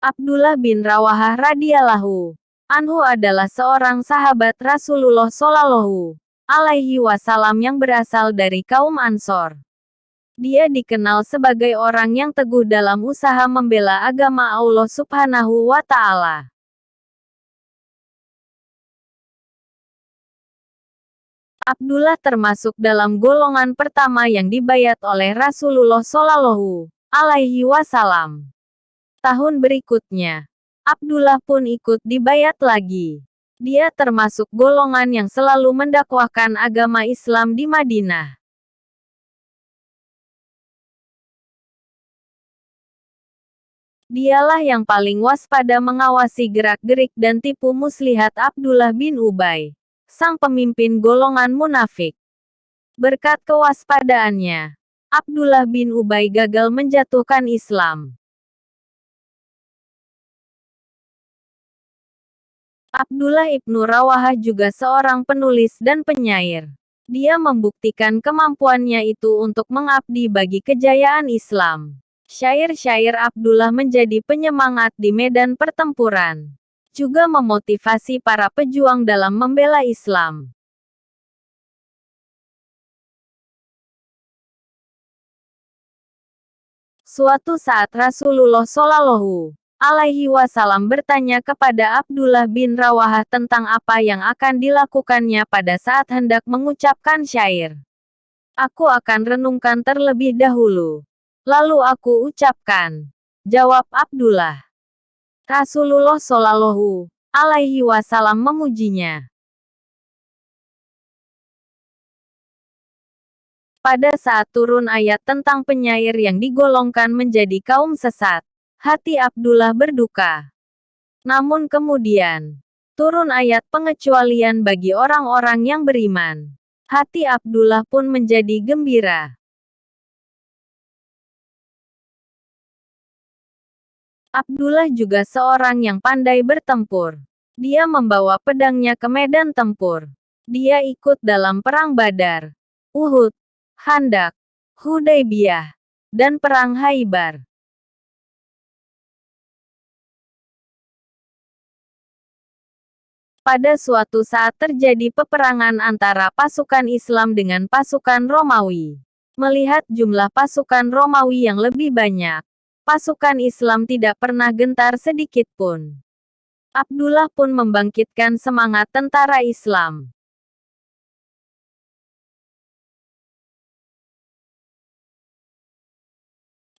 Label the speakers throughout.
Speaker 1: Abdullah bin Rawahah radhiyallahu anhu adalah seorang sahabat Rasulullah Shallallahu alaihi wasallam yang berasal dari kaum Ansor. Dia dikenal sebagai orang yang teguh dalam usaha membela agama Allah Subhanahu wa Ta'ala. Abdullah termasuk dalam golongan pertama yang dibayat oleh Rasulullah Shallallahu alaihi wasallam. Tahun berikutnya, Abdullah pun ikut dibayat lagi. Dia termasuk golongan yang selalu mendakwahkan agama Islam di Madinah. Dialah yang paling waspada mengawasi gerak-gerik dan tipu muslihat Abdullah bin Ubay, sang pemimpin golongan munafik. Berkat kewaspadaannya, Abdullah bin Ubay gagal menjatuhkan Islam. Abdullah ibnu Rawahah juga seorang penulis dan penyair. Dia membuktikan kemampuannya itu untuk mengabdi bagi kejayaan Islam. Syair-syair Abdullah menjadi penyemangat di medan pertempuran. Juga memotivasi para pejuang dalam membela Islam. Suatu saat Rasulullah Shallallahu alaihi wasallam bertanya kepada Abdullah bin Rawahah tentang apa yang akan dilakukannya pada saat hendak mengucapkan syair. Aku akan renungkan terlebih dahulu. Lalu aku ucapkan. Jawab Abdullah. Rasulullah Shallallahu alaihi wasallam memujinya. Pada saat turun ayat tentang penyair yang digolongkan menjadi kaum sesat, hati Abdullah berduka. Namun kemudian, turun ayat pengecualian bagi orang-orang yang beriman. Hati Abdullah pun menjadi gembira. Abdullah juga seorang yang pandai bertempur. Dia membawa pedangnya ke medan tempur. Dia ikut dalam perang Badar, Uhud, Khandak, Hudaybiyah, dan perang Khaybar. Pada suatu saat terjadi peperangan antara pasukan Islam dengan pasukan Romawi. Melihat jumlah pasukan Romawi yang lebih banyak, pasukan Islam tidak pernah gentar sedikit pun. Abdullah pun membangkitkan semangat tentara Islam.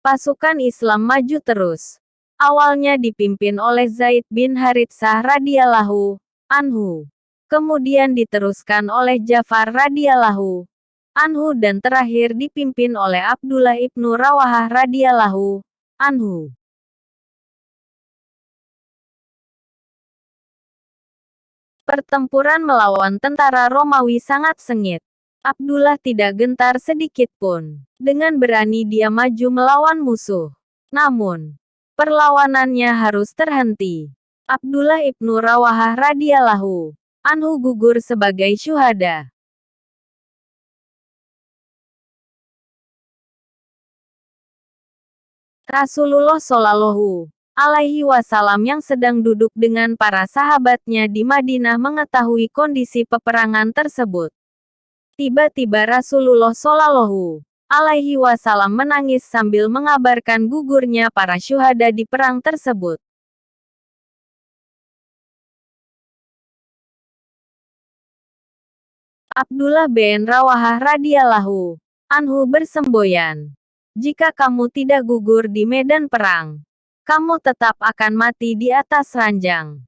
Speaker 1: Pasukan Islam maju terus. Awalnya dipimpin oleh Zaid bin Haritsah radhiyallahu anhu. Kemudian diteruskan oleh Ja'far radhiyallahu anhu dan terakhir dipimpin oleh Abdullah ibnu Rawahah radhiyallahu anhu. Pertempuran melawan tentara Romawi sangat sengit. Abdullah tidak gentar sedikit pun. Dengan berani dia maju melawan musuh. Namun, perlawanannya harus terhenti. Abdullah ibnu Rawahah radhiyallahu anhu gugur sebagai syuhada. Rasulullah Shallallahu alaihi wasallam yang sedang duduk dengan para sahabatnya di Madinah mengetahui kondisi peperangan tersebut. Tiba-tiba Rasulullah Shallallahu alaihi wasallam menangis sambil mengabarkan gugurnya para syuhada di perang tersebut. Abdullah bin Rawahah radhiyallahu anhu bersemboyan. Jika kamu tidak gugur di medan perang, kamu tetap akan mati di atas ranjang.